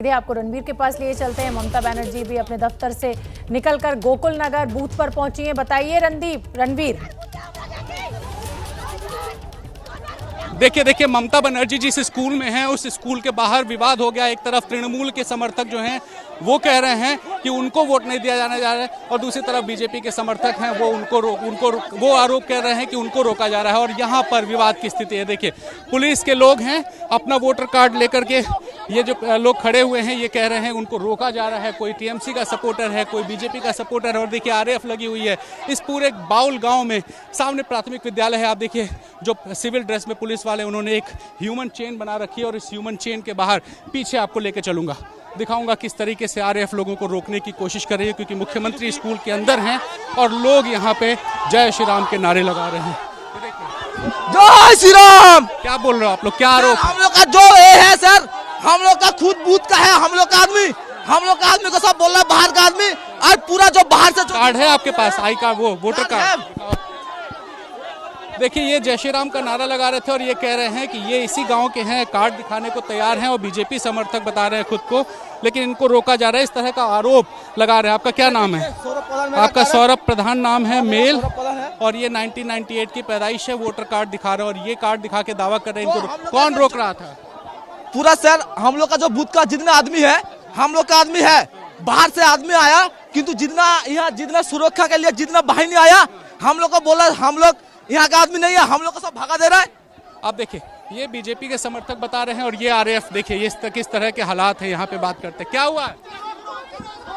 आपको रणवीर के पास लिए चलते हैं। ममता बनर्जी भी अपने दफ्तर से निकलकर गोकुल नगर बूथ पर पहुंची हैं। बताइए रणवीर। देखिए ममता बनर्जी जिस स्कूल में हैं उस स्कूल के बाहर विवाद हो गया। एक तरफ तृणमूल के समर्थक जो हैं वो कह रहे हैं कि उनको वोट नहीं दिया जाने जा रहा है और दूसरी तरफ बीजेपी के समर्थक हैं वो आरोप कर रहे हैं कि उनको रोका जा रहा है और यहाँ पर विवाद की स्थिति है। देखिए पुलिस के लोग हैं, अपना वोटर कार्ड लेकर के ये जो लोग खड़े हुए हैं ये कह रहे हैं उनको रोका जा रहा है। कोई टीएमसी का सपोर्टर है, कोई बीजेपी का सपोर्टर है और देखिए आरएएफ लगी हुई है इस पूरे बाउल गाँव में। सामने प्राथमिक विद्यालय है, आप देखिए जो सिविल ड्रेस में पुलिस वाले उन्होंने एक ह्यूमन चेन बना रखी है और इस ह्यूमन चेन के बाहर पीछे आपको लेके चलूंगा, दिखाऊंगा किस तरीके से आरएएफ लोगों को रोकने की कोशिश कर रही है क्योंकि मुख्यमंत्री स्कूल के अंदर हैं और लोग यहाँ पे जय श्री राम के नारे लगा रहे हैं। जय श्री राम। क्या बोल रहे हो आप लोग, क्या आरोप? हम लोग का जो है सर, हम लोग का खुद बूथ का है, हम लोग का आदमी को सब बोल रहा है बाहर का आदमी। और पूरा जो बाहर से कार्ड है आपके पास, आई कार्ड, वो वोटर कार्ड। देखिए ये जय श्री राम का नारा लगा रहे थे और ये कह रहे हैं कि ये इसी गांव के हैं, कार्ड दिखाने को तैयार हैं और बीजेपी समर्थक बता रहे हैं खुद को, लेकिन इनको रोका जा रहा है। इस तरह का आरोप लगा रहे हैं। आपका क्या नाम है? आपका सौरभ प्रधान नाम है, मेल, और ये 1998 की पैदाइश है। वोटर कार्ड दिखा रहे हैं और ये कार्ड दिखा के दावा कर रहे हैं। इनको कौन रोक रहा था? पूरा सर हम लोग का जो बूथ का जितना आदमी है, हम लोग का आदमी है। बाहर से आदमी आया किंतु जितना सुरक्षा के लिए जितना बाहिनी आया, हम लोग को बोला हम लोग यहाँ का आदमी नहीं है, हम लोग को सब भगा दे रहा है। आप देखिए ये बीजेपी के समर्थक बता रहे हैं और ये आरएएफ। देखिए ये किस तरह के हालात है। यहाँ पे बात करते हैं, क्या हुआ है?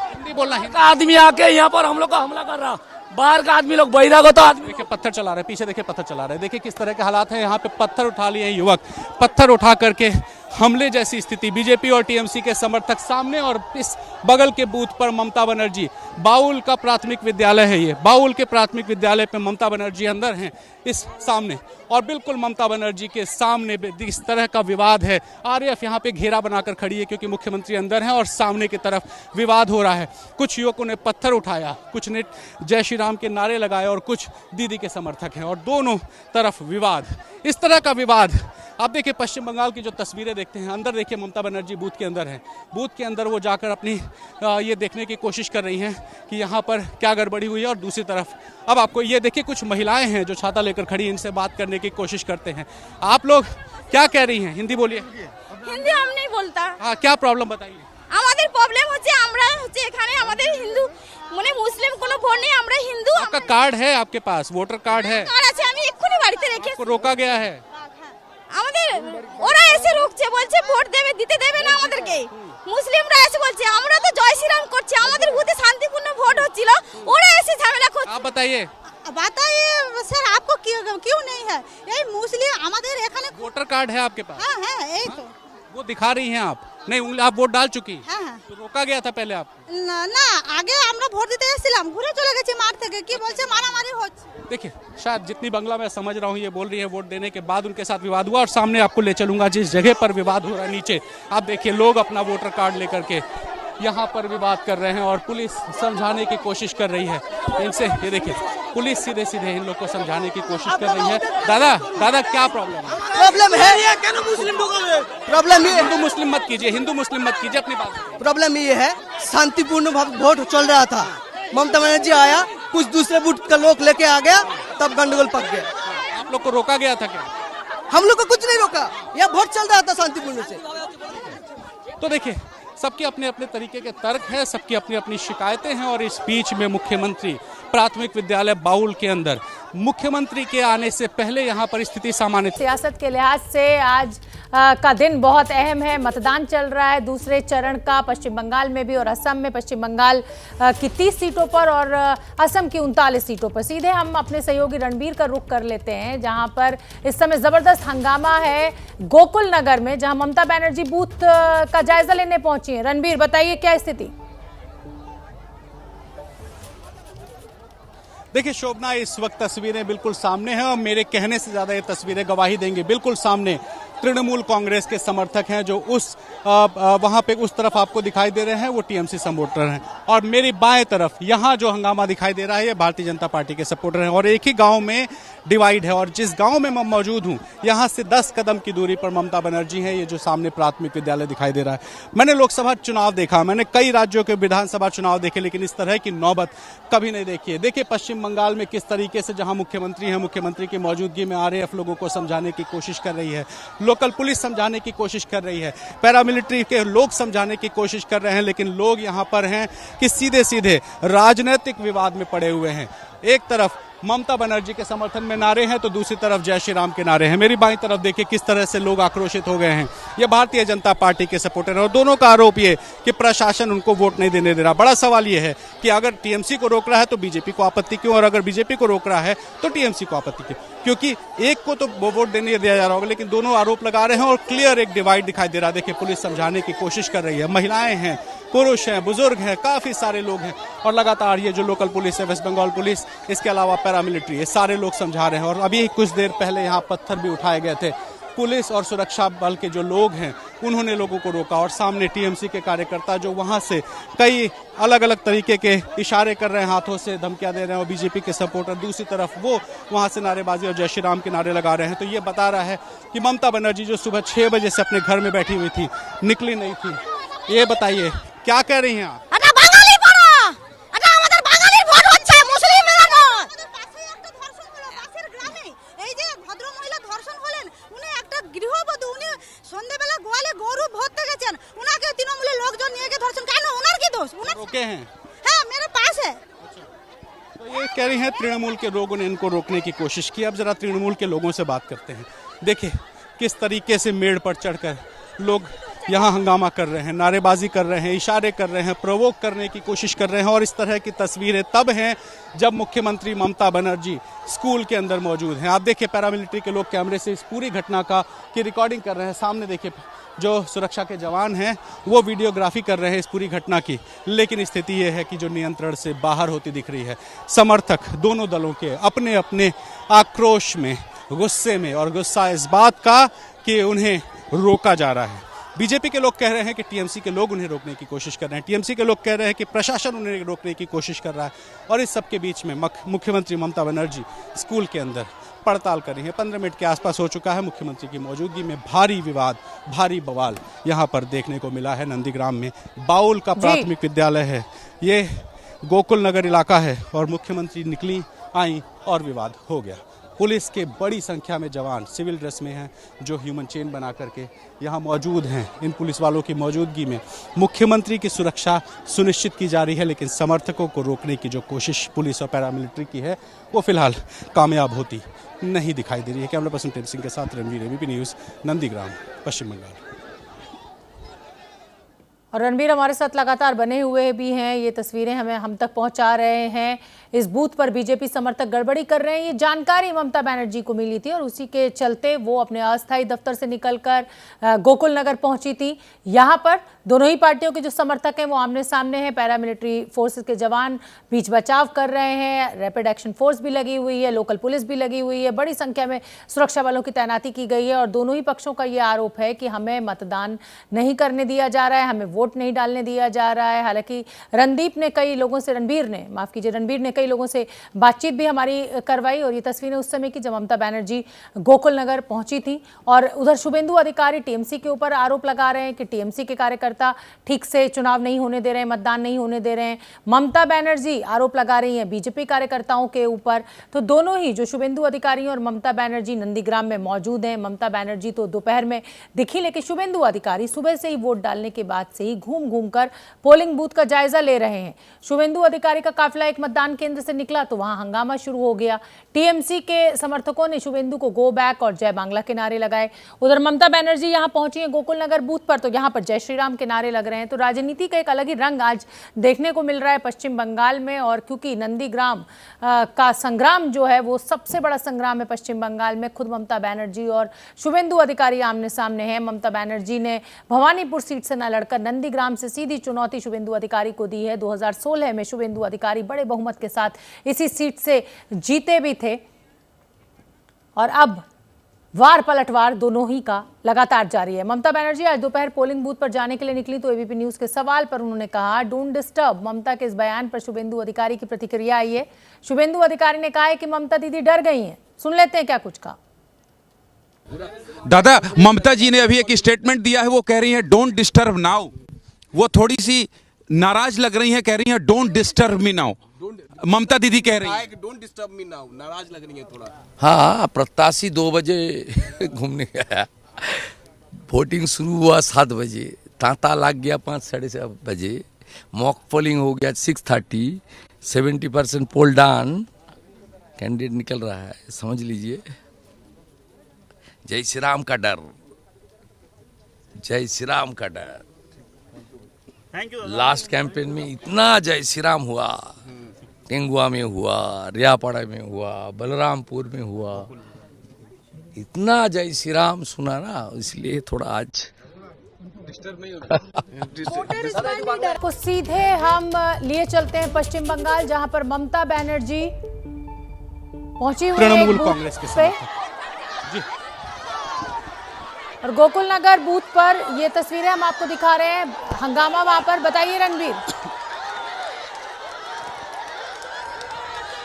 हिंदी बोलना है। आदमी आके यहाँ पर हम लोग का हमला कर रहा, बाहर का आदमी लोग बहिरा को तो आदमी देखिए पत्थर चला रहे हैं, पीछे देखिए पत्थर चला रहे हैं। देखिए किस तरह के हालात हैं। यहाँ पे पत्थर उठा लिए हैं युवक, पत्थर उठा करके हमले जैसी स्थिति। बीजेपी और टीएमसी के समर्थक सामने और इस बगल के बूथ पर ममता बनर्जी। बाउल का प्राथमिक विद्यालय है ये, बाउल के प्राथमिक विद्यालय पे ममता बनर्जी अंदर हैं इस सामने और बिल्कुल ममता बनर्जी के सामने इस तरह का विवाद है। आरएएफ यहाँ पे घेरा बनाकर खड़ी है क्योंकि मुख्यमंत्री अंदर हैं और सामने की तरफ विवाद हो रहा है। कुछ युवकों ने पत्थर उठाया, कुछ ने जय श्री राम के नारे लगाए और कुछ दीदी के समर्थक हैं और दोनों तरफ विवाद। इस तरह का विवाद आप देखिए पश्चिम बंगाल की जो तस्वीरें देखते हैं, अंदर देखिए ममता बनर्जी बूथ के अंदर हैं। बूथ के अंदर वो जाकर अपनी ये देखने की कोशिश कर रही हैं कि यहाँ पर क्या गड़बड़ी हुई है। और दूसरी तरफ अब आपको ये देखिए कुछ महिलाएं हैं जो छाता लेकर खड़ी, इनसे बात करने की कोशिश करते हैं। आप लोग क्या कह रही हैं? हिंदी बोलिए। हिंदी हम नहीं बोलता। हाँ क्या प्रॉब्लम बताइए। আমাদের প্রবলেম হচ্ছে আমরা হচ্ছে এখানে আমাদের হিন্দু মানে মুসলিম কোনো ভোট নেই, আমরা হিন্দু। आपका कार्ड है आपके पास, वोटर कार्ड है? কার্ড আছে, আমি এক্ষুনি বাড়িতে রেখে। आपको रोका गया है? আমাদের ওরা এসে রুকছে, বলছে ভোট দেবে, দিতে দেবে না আমাদেরকে। মুসলিমরা এসে বলছে আমরা তো জয় শ্রীরাম করছি, আমাদের বুথে শান্তিপূর্ণ ভোট হচ্ছিল, ওরা এসে ঝামেলা করছে। आप बताइए। बताइए सर आपको क्यों नहीं है? यही मुस्लिम हमारे एखाने वोटर कार्ड है आपके पास? हाँ है यही तो। वो दिखा रही हैं आप? नहीं, आप वोट डाल चुकी? हाँ हाँ। तो रोका गया था पहले आप? না আগে আমরা ভোট দিতে এসেছিলাম, ঘুরে চলে গেছি মাঠ থেকে, কি বলছে মারামারি হচ্ছে। देखिए शायद जितनी बंगला मैं समझ रहा हूँ ये बोल रही है वोट देने के बाद उनके साथ विवाद हुआ और सामने आपको ले चलूंगा जिस जगह पर विवाद हो रहा है नीचे। आप देखिए लोग अपना वोटर कार्ड लेकर के यहाँ पर विवाद कर रहे हैं और पुलिस समझाने की कोशिश कर रही है इनसे। ये देखिए पुलिस सीधे इन लोग को समझाने की कोशिश कर रही है। दादा क्या प्रॉब्लम है? प्रॉब्लम है क्या मुस्लिम प्रॉब्लम ये हिंदू मुस्लिम मत कीजिए, हिंदू मुस्लिम मत कीजिए, अपनी बात। प्रॉब्लम ये है शांतिपूर्ण वोट चल रहा था, ममता बनर्जी आया, कुछ दूसरे बूथ का लोग लेके आ गया, तब गंडगोल पक गया। आप लोग को रोका गया था क्या? हम लोग को कुछ नहीं रोका, यह वोट चल रहा था शांतिपूर्ण से। तो देखिए सबके अपने अपने तरीके के तर्क हैं, सबकी अपनी अपनी शिकायतें हैं और इस बीच में मुख्यमंत्री प्राथमिक विद्यालय बाउल के अंदर मुख्यमंत्री के आने से पहले यहाँ पर स्थिति सामान्य थी। सियासत के लिहाज से आज का दिन बहुत अहम है। मतदान चल रहा है दूसरे चरण का, पश्चिम बंगाल में भी और असम में। पश्चिम बंगाल की 30 सीटों पर और असम की 39 सीटों पर। सीधे हम अपने सहयोगी रणवीर का रुख कर लेते हैं जहां पर इस समय जबरदस्त हंगामा है गोकुल नगर में, जहां ममता बनर्जी बूथ का जायजा लेने पहुंची है। रणवीर बताइए क्या स्थिति? देखिए शोभना, इस वक्त तस्वीरें बिल्कुल सामने हैं और मेरे कहने से ज्यादा ये तस्वीरें गवाही देंगे। बिल्कुल सामने तृणमूल कांग्रेस के समर्थक हैं जो वहां पे उस तरफ आपको दिखाई दे रहे हैं, वो टीएमसी सपोर्टर हैं। और मेरी बाएं तरफ यहाँ जो हंगामा दिखाई दे रहा है ये भारतीय जनता पार्टी के सपोर्टर हैं। और एक ही गांव में डिवाइड है, और जिस गांव में मैं मौजूद हूँ यहाँ से 10 कदम की दूरी पर ममता बनर्जी है। ये जो सामने प्राथमिक विद्यालय दिखाई दे रहा है, मैंने लोकसभा चुनाव देखा, मैंने कई राज्यों के विधानसभा चुनाव देखे, लेकिन इस तरह की नौबत कभी नहीं देखी है। देखिए पश्चिम बंगाल में किस तरीके से जहां मुख्यमंत्री हैं, मुख्यमंत्री की मौजूदगी में आरएएफ लोगों को समझाने की कोशिश कर रही है, लोकल पुलिस समझाने की कोशिश कर रही है, पैरामिलिट्री के लोग समझाने की कोशिश कर रहे हैं, लेकिन लोग यहां पर हैं कि सीधे सीधे राजनीतिक विवाद में पड़े हुए हैं। एक तरफ ममता बनर्जी के समर्थन में नारे हैं तो दूसरी तरफ जय श्री राम के नारे हैं। मेरी बाईं तरफ देखिए किस तरह से लोग आक्रोशित हो गए हैं। ये भारतीय जनता पार्टी के सपोर्टर हैं और दोनों का आरोप ये कि प्रशासन उनको वोट नहीं देने दे रहा। बड़ा सवाल ये है कि अगर टीएमसी को रोक रहा है तो बीजेपी को आपत्ति क्यों, और अगर बीजेपी को रोक रहा है तो टीएमसी को आपत्ति क्यों? क्योंकि एक को तो वोट देने दिया जा रहा होगा, लेकिन दोनों आरोप लगा रहे हैं और क्लियर एक डिवाइड दिखाई दे रहा है। देखिए पुलिस समझाने की कोशिश कर रही है, महिलाएं हैं, पुरुष हैं, बुजुर्ग हैं, काफी सारे लोग हैं, और लगातार ये जो लोकल पुलिस है, वेस्ट बंगाल पुलिस, इसके अलावा पैरामिलिट्री, ये सारे लोग समझा रहे हैं। और अभी कुछ देर पहले यहाँ पत्थर भी उठाए गए थे। पुलिस और सुरक्षा बल के जो लोग हैं उन्होंने लोगों को रोका, और सामने टीएमसी के कार्यकर्ता जो वहां से कई अलग अलग तरीके के इशारे कर रहे हैं, हाथों से धमकियां दे रहे हैं, और बीजेपी के सपोर्टर दूसरी तरफ वो वहां से नारेबाजी और जय श्री राम के नारे लगा रहे हैं। तो ये बता रहा है कि ममता बनर्जी जो सुबह 6 बजे से अपने घर में बैठी हुई थी, निकली नहीं थी। ये बताइए क्या कह रही हैं आप? रोके हैं? हाँ, मेरे पास है। तो ये कह रही हैं तृणमूल के लोगों ने इनको रोकने की कोशिश की। अब जरा तृणमूल के लोगों से बात करते हैं। देखिए किस तरीके से मेड़ पर चढ़कर लोग यहाँ हंगामा कर रहे हैं, नारेबाजी कर रहे हैं, इशारे कर रहे हैं, प्रोवोक करने की कोशिश कर रहे हैं। और इस तरह की तस्वीरें तब हैं जब मुख्यमंत्री ममता बनर्जी स्कूल के अंदर मौजूद हैं। आप देखिए पैरामिलिट्री के लोग कैमरे से इस पूरी घटना की रिकॉर्डिंग कर रहे हैं। सामने देखिए जो सुरक्षा के जवान हैं वो वीडियोग्राफी कर रहे हैं इस पूरी घटना की, लेकिन स्थिति ये है कि जो नियंत्रण से बाहर होती दिख रही है। समर्थक दोनों दलों के अपने अपने आक्रोश में, गुस्से में, और गुस्सा इस बात का कि उन्हें रोका जा रहा है। बीजेपी के लोग कह रहे हैं कि टीएमसी के लोग उन्हें रोकने की कोशिश कर रहे हैं, टीएमसी के लोग कह रहे हैं कि प्रशासन उन्हें रोकने की कोशिश कर रहा है। और इस सब के बीच में मुख्यमंत्री ममता बनर्जी स्कूल के अंदर पड़ताल कर रही है। 15 मिनट के आसपास हो चुका है। मुख्यमंत्री की मौजूदगी में भारी विवाद, भारी बवाल यहाँ पर देखने को मिला है। नंदीग्राम में बाउल का प्राथमिक विद्यालय है, ये गोकुल नगर इलाका है, और मुख्यमंत्री निकली, आई और विवाद हो गया। पुलिस के बड़ी संख्या में जवान सिविल ड्रेस में हैं जो ह्यूमन चेन बना करके यहाँ मौजूद हैं। इन पुलिस वालों की मौजूदगी में मुख्यमंत्री की सुरक्षा सुनिश्चित की जा रही है, लेकिन समर्थकों को रोकने की जो कोशिश पुलिस और पैरामिलिट्री की है वो फिलहाल कामयाब होती नहीं दिखाई दे रही है। कैमरा पर्सन टेम सिंह के साथ रणवीर, एबीपी न्यूज़, नंदीग्राम, पश्चिम बंगाल। और रणबीर हमारे साथ लगातार बने हुए भी हैं, ये तस्वीरें हम तक पहुंचा रहे हैं। इस बूथ पर बीजेपी समर्थक गड़बड़ी कर रहे हैं, ये जानकारी ममता बनर्जी को मिली थी और उसी के चलते वो अपने अस्थायी दफ्तर से निकलकर गोकुल नगर पहुंची थी। यहाँ पर दोनों ही पार्टियों के जो समर्थक हैं वो आमने सामने हैं। पैरामिलिट्री फोर्सेस के जवान बीच बचाव कर रहे हैं, रैपिड एक्शन फोर्स भी लगी हुई है, लोकल पुलिस भी लगी हुई है, बड़ी संख्या में सुरक्षा बलों की तैनाती की गई है। और दोनों ही पक्षों का ये आरोप है कि हमें मतदान नहीं करने दिया जा रहा है, हमें वोट नहीं डालने दिया जा रहा है। हालांकि रणबीर ने कई लोगों से बातचीत भी हमारी करवाई, और ये तस्वीरें उस समय की जब ममता बनर्जी गोकुल नगर पहुंची थी। और उधर शुभेंदु अधिकारी टीएमसी के ऊपर आरोप लगा रहे हैं कि टीएमसी के कार्यकर्ता ठीक से चुनाव नहीं होने दे रहे हैं, मतदान नहीं होने दे रहे हैं। ममता बनर्जी आरोप लगा रही हैं बीजेपी कार्यकर्ताओं के ऊपर। तो दोनों ही, जो शुभेंदु अधिकारी और ममता बनर्जी, नंदीग्राम में मौजूद हैं। ममता बनर्जी तो दोपहर में दिखी, लेकिन शुभेंदु अधिकारी सुबह से ही वोट डालने के बाद से ही घूम कर पोलिंग बूथ का जायजा ले रहे हैं। शुभेंदु अधिकारी का काफिला एक मतदान केंद्र से निकला तो वहां हंगामा शुरू हो गया। टीएमसी के समर्थकों ने शुभेंदु को गो बैक और जय बांग्ला के नारे लगाए। उधर ममता बनर्जी यहां पहुंची हैं गोकुल नगर बूथ पर, तो यहां पर जय श्री राम के नारे लग रहे हैं। तो राजनीति का एक अलग ही रंग आज देखने को मिल रहा है पश्चिम बंगाल में। और क्योंकि नंदीग्राम का संग्राम जो है वो सबसे बड़ा संग्राम है पश्चिम बंगाल में, खुद ममता बनर्जी और शुभेंदु अधिकारी आमने सामने हैं। ममता बनर्जी ने भवानीपुर सीट से न लड़कर नंदीग्राम से सीधी चुनौती शुभेंदु अधिकारी को दी है। 2016 में शुभेंदु अधिकारी बड़े बहुमत के साथ इसी सीट से जीते भी थे, और अब वार पलटवार दोनों ही का लगातार जारी है। ममता बनर्जी आज दोपहर पोलिंग बूथ पर जाने के लिए निकली तो एबीपी न्यूज के सवाल पर उन्होंने कहा डोंट डिस्टर्ब। ममता के इस बयान पर शुभेंदु अधिकारी की प्रतिक्रिया आई है। शुभेंदु अधिकारी ने कहा है कि ममता दीदी डर गई हैं। सुन लेते हैं क्या कुछ कहा। दादा, ममता जी ने अभी एक स्टेटमेंट दिया है, वो कह रही है डोंट डिस्टर्ब नाउ। वो थोड़ी सी नाराज लग रही है, कह रही है डोंट डिस्टर्ब मी नाउ। ममता दीदी कह रही है डोंट डिस्टर्ब मी नाउ, नाराज लग रही है थोड़ा। हाँ, प्रत्याशी 2 बजे घूमने गया, वोटिंग शुरू हुआ 7 बजे, तांता लग गया 5 साढ़े 7 बजे, मॉक पोलिंग हो गया 6:30, 70% पोल डाउन, कैंडिडेट निकल रहा है, समझ लीजिए। जय श्री राम का डर, जय श्री राम का डर। लास्ट कैंपेन में इतना जय श्री राम हुआ, टेंगुआ में हुआ, रियापाड़ा में हुआ, बलरामपुर में हुआ, इतना जय श्री राम सुना ना, इसलिए थोड़ा आज को सीधे हम लिए चलते हैं पश्चिम बंगाल, जहां पर ममता बनर्जी पहुंची हुई है तृणमूल बूथ कांग्रेस के पे। समर्थक। जी। और गोकुल नगर बूथ पर ये तस्वीरें हम आपको दिखा रहे हैं, हंगामा वहां पर। बताइए रणबीर।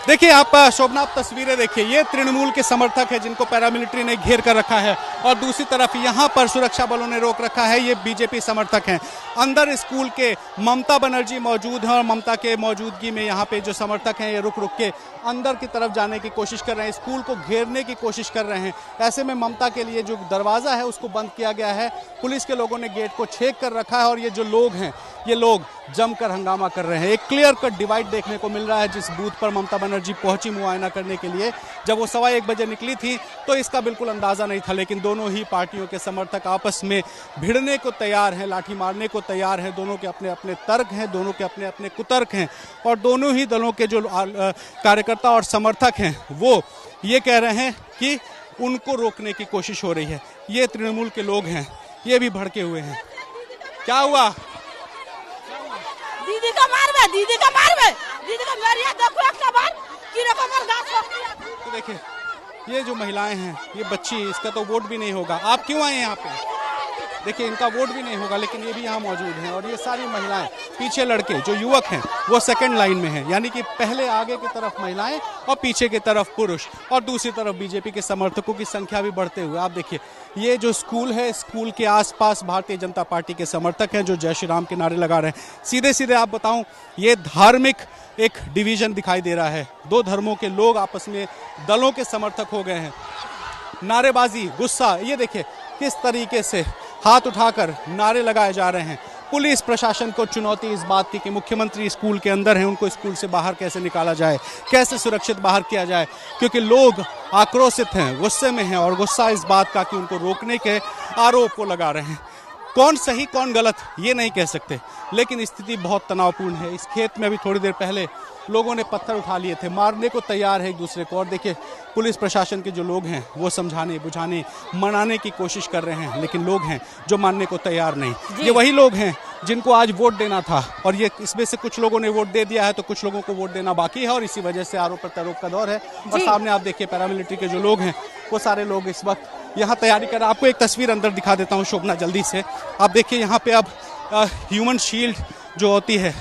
देखिए आप शोभना, आप तस्वीरें देखिए, ये तृणमूल के समर्थक है जिनको पैरामिलिट्री ने घेर कर रखा है, और दूसरी तरफ यहाँ पर सुरक्षा बलों ने रोक रखा है, ये बीजेपी समर्थक हैं। अंदर स्कूल के ममता बनर्जी मौजूद हैं और ममता के मौजूदगी में यहाँ पे जो समर्थक हैं ये रुक रुक के अंदर की तरफ जाने की कोशिश कर रहे हैं, स्कूल को घेरने की कोशिश कर रहे हैं। ऐसे में ममता के लिए जो दरवाज़ा है उसको बंद किया गया है, पुलिस के लोगों ने गेट को छेक कर रखा है, और ये जो लोग हैं ये लोग जमकर हंगामा कर रहे हैं। एक क्लियर कट डिवाइड देखने को मिल रहा है जिस बूथ पर ममता बनर्जी पहुंची मुआयना करने के लिए। जब वो 1:15 बजे निकली थी तो इसका बिल्कुल अंदाजा नहीं था, लेकिन दोनों ही पार्टियों के समर्थक आपस में भिड़ने को तैयार हैं, लाठी मारने को तैयार हैं। दोनों के अपने अपने तर्क हैं, दोनों के अपने अपने कुतर्क हैं, और दोनों ही दलों के जो कार्यकर्ता और समर्थक हैं वो ये कह रहे हैं कि उनको रोकने की कोशिश हो रही है। ये तृणमूल के लोग हैं, ये भी भड़के हुए हैं। क्या हुआ? दीदी का मारबे, दीदी का मारबे, दीदी का मारिया, देखो एक बार कीड़े को मार गाछ। तो देखिए ये जो महिलाएं हैं, ये बच्ची, इसका तो वोट भी नहीं होगा। आप क्यों आए यहाँ पे? देखिए इनका वोट भी नहीं होगा, लेकिन ये भी यहाँ मौजूद हैं, और ये सारी महिलाएं, पीछे लड़के जो युवक हैं वो सेकंड लाइन में हैं, यानी कि पहले आगे की तरफ महिलाएं और पीछे की तरफ पुरुष, और दूसरी तरफ बीजेपी के समर्थकों की संख्या भी बढ़ते हुए। आप देखिए ये जो स्कूल है, स्कूल के आसपास भारतीय जनता पार्टी के समर्थक हैं जो जय श्री राम के नारे लगा रहे हैं। सीधे सीधे आप बताऊं, ये धार्मिक एक डिवीजन दिखाई दे रहा है, 2 धर्मों के लोग आपस में दलों के समर्थक हो गए हैं। नारेबाजी, गुस्सा, ये देखिए किस तरीके से हाथ उठाकर नारे लगाए जा रहे हैं। पुलिस प्रशासन को चुनौती इस बात की कि मुख्यमंत्री स्कूल के अंदर हैं, उनको स्कूल से बाहर कैसे निकाला जाए, कैसे सुरक्षित बाहर किया जाए, क्योंकि लोग आक्रोशित हैं, गुस्से में हैं, और गुस्सा इस बात का कि उनको रोकने के आरोप को लगा रहे हैं। कौन सही कौन गलत ये नहीं कह सकते, लेकिन स्थिति बहुत तनावपूर्ण है। इस खेत में अभी थोड़ी देर पहले लोगों ने पत्थर उठा लिए थे, मारने को तैयार है एक दूसरे को, और देखिए पुलिस प्रशासन के जो लोग हैं वो समझाने बुझाने मनाने की कोशिश कर रहे हैं, लेकिन लोग हैं जो मानने को तैयार नहीं। ये वही लोग हैं जिनको आज वोट देना था, और ये इसमें से कुछ लोगों ने वोट दे दिया है तो कुछ लोगों को वोट देना बाकी है, और इसी वजह से आरोप प्रत्यारोप का दौर है। और सामने आप देखिए पैरामिलिट्री के जो लोग हैं वो सारे लोग इस वक्त यहाँ तैयारी कर। आपको एक तस्वीर अंदर दिखा देता हूँ शोभना, जल्दी से। आप देखिए यहाँ पे अब ह्यूमन शील्ड जो होती है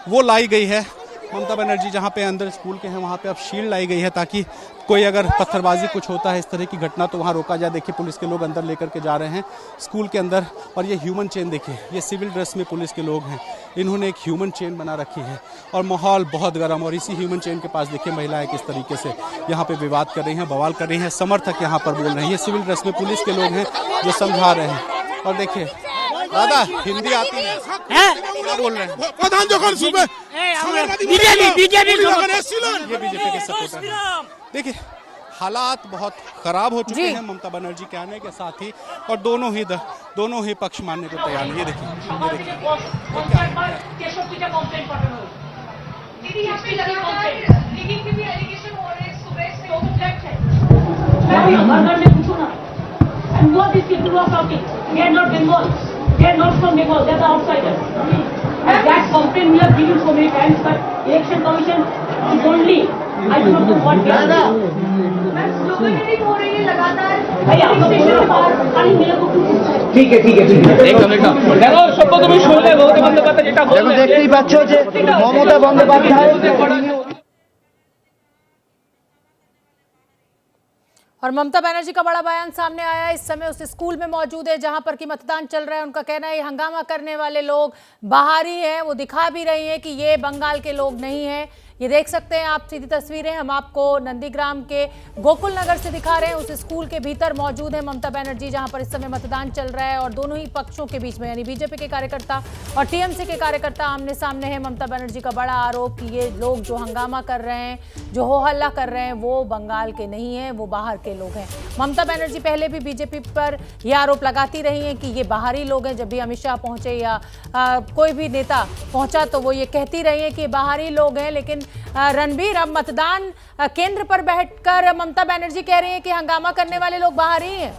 वो लाई गई है। ममता बनर्जी जहाँ पे अंदर स्कूल के हैं वहाँ पे अब शील्ड लाई गई है, ताकि कोई अगर पत्थरबाजी कुछ होता है इस तरह की घटना तो वहाँ रोका जाए। देखिए पुलिस के लोग अंदर लेकर के जा रहे हैं स्कूल के अंदर, और ये ह्यूमन चेन देखिए, ये सिविल ड्रेस में पुलिस के लोग हैं, इन्होंने एक ह्यूमन चेन बना रखी है, और माहौल बहुत गर्म। और इसी ह्यूमन चेन के पास देखिए महिलाएं किस तरीके से यहाँ पे विवाद कर रही हैं, बवाल कर रही हैं, समर्थक यहाँ पर बोल रहे हैं। ये सिविल ड्रेस में पुलिस के लोग हैं जो समझा रहे हैं। और देखिए दादा, हिंदी आती है क्या बोल रहे हैं? ये बीजेपी के सपोर्टर हैं। देखिए हालात बहुत खराब हो चुके हैं ममता बनर्जी के आने के साथ ही, और दोनों ही पक्ष मानने को तैयार नहीं। ये देखिए They are not from Bengal, they are the outsiders. And that complaint we have given so many times, but Election Commission is only, I don't know what they are. Meeting हो रही है लगातार भैया स्टेशन पर खाली मेरे को ঠিক আছে দেখো সভ্য তুমি শুনলে মমতা বন্দ্যোপাধ্যায় যেটা বললেন দেখতেই পাচ্ছ যে মমতা বন্দ্যোপাধ্যায় और ममता बनर्जी का बड़ा बयान सामने आया। इस समय उस स्कूल में मौजूद है जहां पर कि मतदान चल रहा है। उनका कहना है हंगामा करने वाले लोग बाहरी हैं। वो दिखा भी रही हैं कि ये बंगाल के लोग नहीं हैं। ये देख सकते हैं आप सीधी तस्वीरें हम आपको नंदीग्राम के गोकुल नगर से दिखा रहे हैं। उस स्कूल के भीतर मौजूद है ममता बनर्जी जहां पर इस समय मतदान चल रहा है और दोनों ही पक्षों के बीच में यानी बीजेपी के कार्यकर्ता और टीएमसी के कार्यकर्ता आमने सामने हैं। ममता बनर्जी का बड़ा आरोप कि ये लोग जो हंगामा कर रहे हैं, जो हो हल्ला कर रहे हैं, वो बंगाल के नहीं है, वो बाहर के लोग हैं। ममता बनर्जी पहले भी बीजेपी पर यह आरोप लगाती रही हैं कि ये बाहरी लोग हैं। जब भी अमित शाह पहुंचे या कोई भी नेता पहुंचा तो वो ये कहती रही हैं कि बाहरी लोग हैं। लेकिन रणबीर, अब मतदान केंद्र पर बैठकर ममता बनर्जी कह रही हैं कि हंगामा करने वाले लोग बाहरी हैं।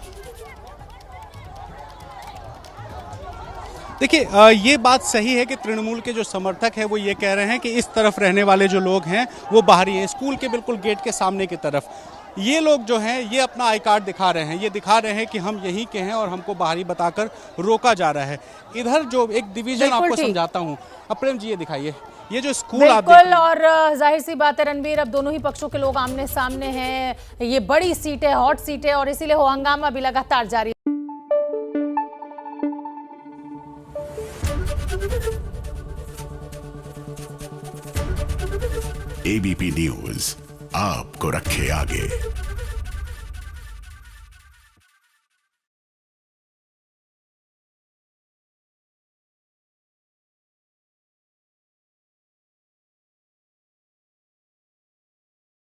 देखिए ये बात सही है कि तृणमूल के जो समर्थक हैं वो ये कह रहे हैं कि इस तरफ रहने वाले जो लोग हैं वो बाहरी हैं। स्कूल के बिल्कुल गेट के सामने की तरफ ये लोग जो हैं ये अपना आई कार्ड दिखा रहे हैं। ये दिखा रहे हैं कि हम यहीं के हैं और हमको बाहरी बताकर रोका जा रहा है। इधर जो एक डिवीजन आपको समझाता हूँ। प्रेम जी ये दिखाइए, ये जो स्कूल आप बिल्कुल, और जाहिर सी बात है रणबीर, अब दोनों ही पक्षों के लोग आमने सामने हैं। ये बड़ी सीट है, हॉट सीट है और इसीलिए हो हंगामा भी लगातार जारी है। एबीपी न्यूज आपको रखे आगे।